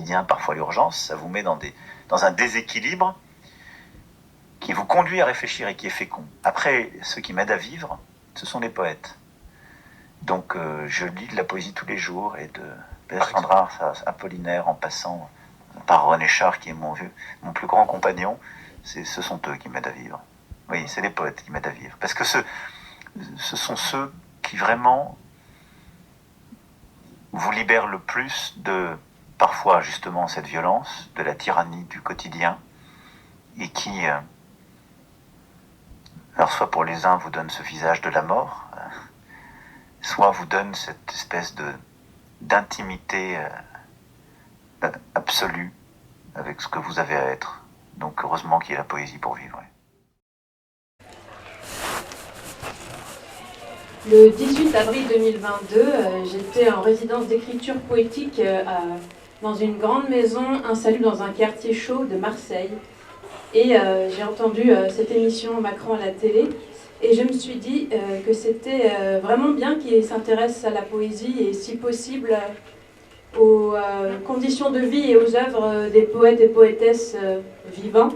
quotidien, parfois l'urgence, ça vous met dans un déséquilibre qui vous conduit à réfléchir et qui est fécond. Après, ceux qui m'aident à vivre, ce sont les poètes. Donc je lis de la poésie tous les jours, et de Bertrand Rard, Apollinaire, en passant par René Char, qui est mon plus grand compagnon. Ce sont eux qui m'aident à vivre. Oui, c'est les poètes qui m'aident à vivre. Parce que ce sont ceux qui vraiment vous libèrent le plus de, parfois justement, cette violence, de la tyrannie du quotidien, et qui, alors soit pour les uns, vous donnent ce visage de la mort, soit vous donnent cette espèce d'intimité absolue avec ce que vous avez à être. Donc heureusement qu'il y a la poésie pour vivre. Le 18 avril 2022, j'étais en résidence d'écriture poétique dans une grande maison insalue dans un quartier chaud de Marseille. Et j'ai entendu cette émission Macron à la télé. Et je me suis dit que c'était vraiment bien qu'il s'intéresse à la poésie et, si possible, aux conditions de vie et aux œuvres des poètes et poétesses vivants.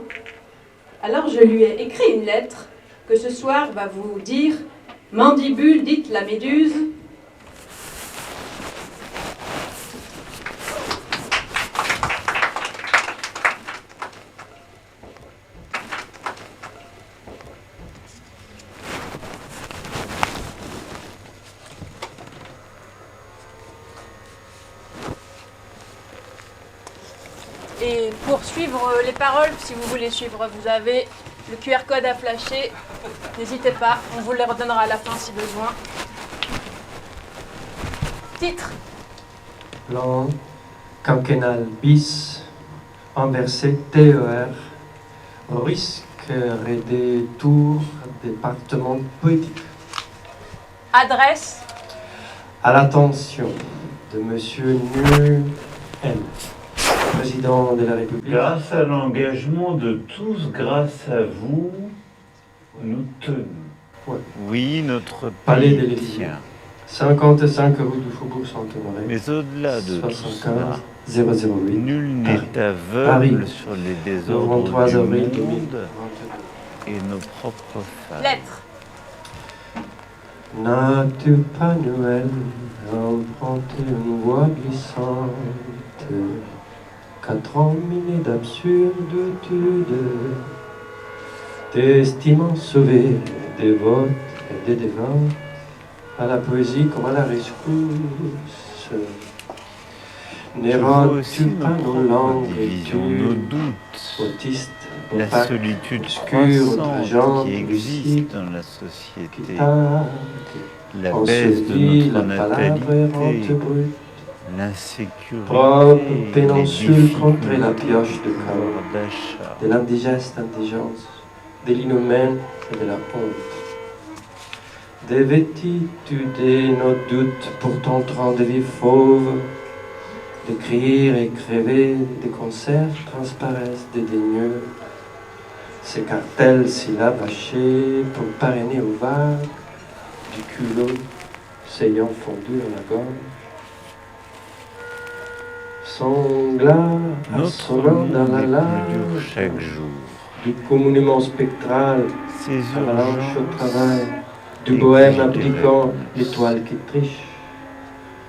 Alors je lui ai écrit une lettre que ce soir va vous dire « Mandibule, dites la méduse ». Et pour suivre les paroles, si vous voulez suivre, vous avez le QR code à flasher. N'hésitez pas, on vous les redonnera à la fin si besoin. Titre. Plan quinquennal bis, inversé TER, risque et détour, département poétique. Adresse. À l'attention de Monsieur Nuel, président de la République. Grâce à l'engagement de tous, grâce à vous, nous tenons. Ouais. Oui, notre Palais pays de l'Élysée. tient. 55 rue du Faubourg Saint-Honoré. Mais au-delà de tout 75 cela, 008. nul n'est aveugle Paris. sur les Le désordres 23 du avril monde 2022. et nos propres femmes. Lettre. N'as-tu pas Noël emprunté une voix glissante, 4 ans minés d'absurditude, t'estimant sauvé des votes et des dévots, à la poésie comme à la rescousse. N'érodes-tu pas nos langues et divisions, nos doutes, autistes, la opaques, solitude obscure, croissante ultrageante, qui existe lucide, dans la qui société, tague, la on se baisse dit de notre la palabre errante natalité, brute, l'insécurité, propre les péninsule contre la difficultés pioche de du chaos, pouvoir d'achat. de l'indigeste indigence, de l'inhumaine et de la honte. Dévêtis-tu de nos doutes pour ton train de vie fauve, d'écrire et crever, des concerts transparaissent dédaigneux, ces cartels syllabes hachés pour parrainer aux vagues, du culot s'ayant fondu dans la gorge. Son glas Notre assonnant dans la monde est plus dur lage chaque jour. du communément spectral, Ces avalanche au travail, urgences du bohème exigent des appliquant réponses. l'étoile qui triche,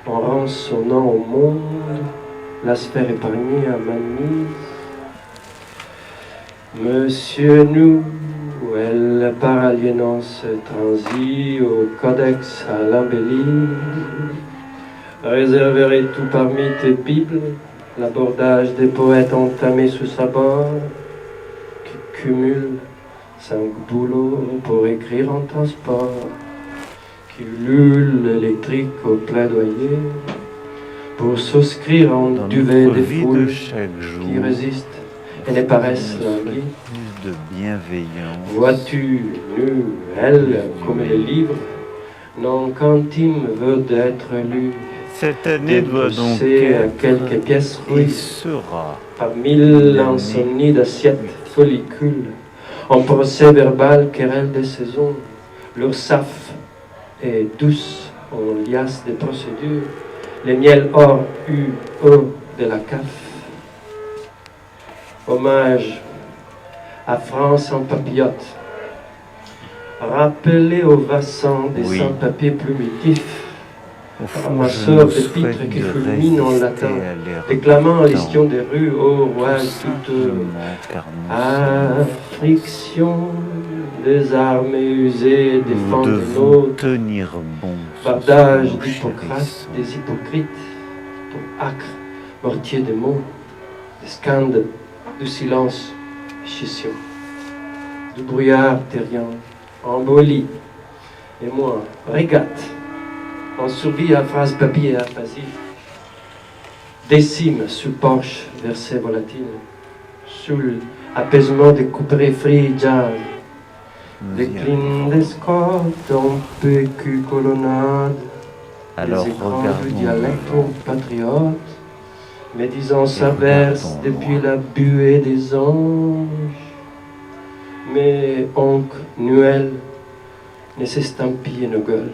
en rançonnant au monde la sphère épargnée à ma mise. Monsieur nous, elle par aliénance transit au codex à l'embellie, réserverait tout parmi tes bibles, l'abordage des poètes entamés sous sa bord, qui cumulent 5 boulots pour écrire en transport, qui ululent électrique au plaidoyer, pour souscrire en Dans duvet notre des vie foules de chaque jour, qui résistent et ne paraissent nous languir. plus de bienveillance. Vois-tu, nue, elle, comme les livres, n'ont qu'intime veut d'être lu, Cette année doit donc déboursé à être quelques pièces et ruines, sera par 1000 insomnies d'assiettes follicules, en procès verbal querelle des saisons, l'URSSAF est douce en liasse des procédures, les miels or UE de la CAF Hommage à France en papillote. Rappelez aux vassants des Oui. sans-papiers plumitifs, Au fond, je ramasseurs nous de pitres souhaite qui de fulminent en résister latin, à l'air déclamant du l'estion temps, des rues, ô roi tout douteux. simplement car nous sommes Friction des armes usées, Nous défendre les devons nôtres. tenir bon. Bardage ce sont nos d'Hippocrate, chérissons. des hypocrites, ton acre, mortier des mots, des scandes, du silence, scission, du brouillard terrien, embolie, et moi, régate, en survie à phrase papier et aphasie, décime sous porche, versets volatiles, sous l'apaisement des couperets frits jazz, Nous y décline arriverons. d'escorte en PQ colonnade, Alors les écrans du regardons dialecte devant. patriote, médisance Et averse regardons depuis loin. la buée des anges. Mais onc nuel ne s'estampille nos gueules.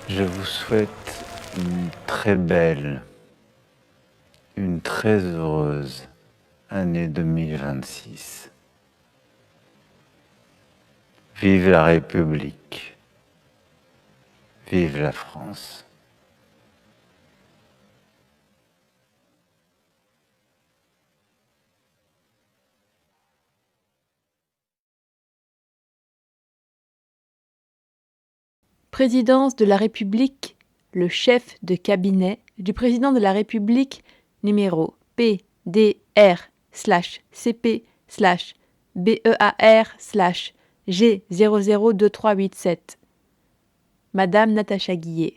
Je vous souhaite une très belle, une très heureuse année 2026. Vive la République. Vive la France. Présidence de la République, le chef de cabinet du président de la République numéro PDR/CP/BEAR/G002387. Madame Natacha Guillet.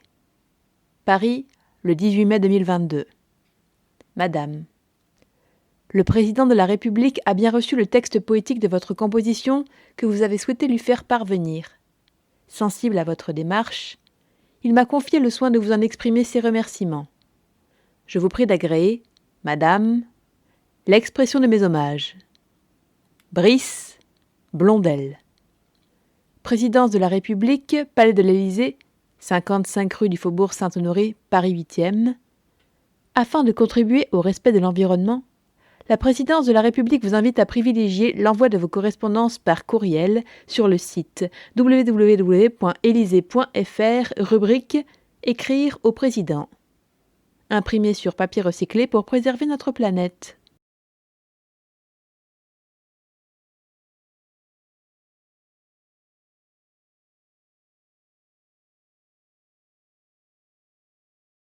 Paris, le 18 mai 2022. Madame. Le président de la République a bien reçu le texte poétique de votre composition que vous avez souhaité lui faire parvenir. Sensible à votre démarche, il m'a confié le soin de vous en exprimer ses remerciements. Je vous prie d'agréer, Madame, l'expression de mes hommages. Brice Blondel. Présidence de la République, Palais de l'Élysée, 55 rue du Faubourg Saint-Honoré, Paris 8e. Afin de contribuer au respect de l'environnement, la Présidence de la République vous invite à privilégier l'envoi de vos correspondances par courriel sur le site www.elysée.fr, rubrique « Écrire au Président ». Imprimé sur papier recyclé pour préserver notre planète.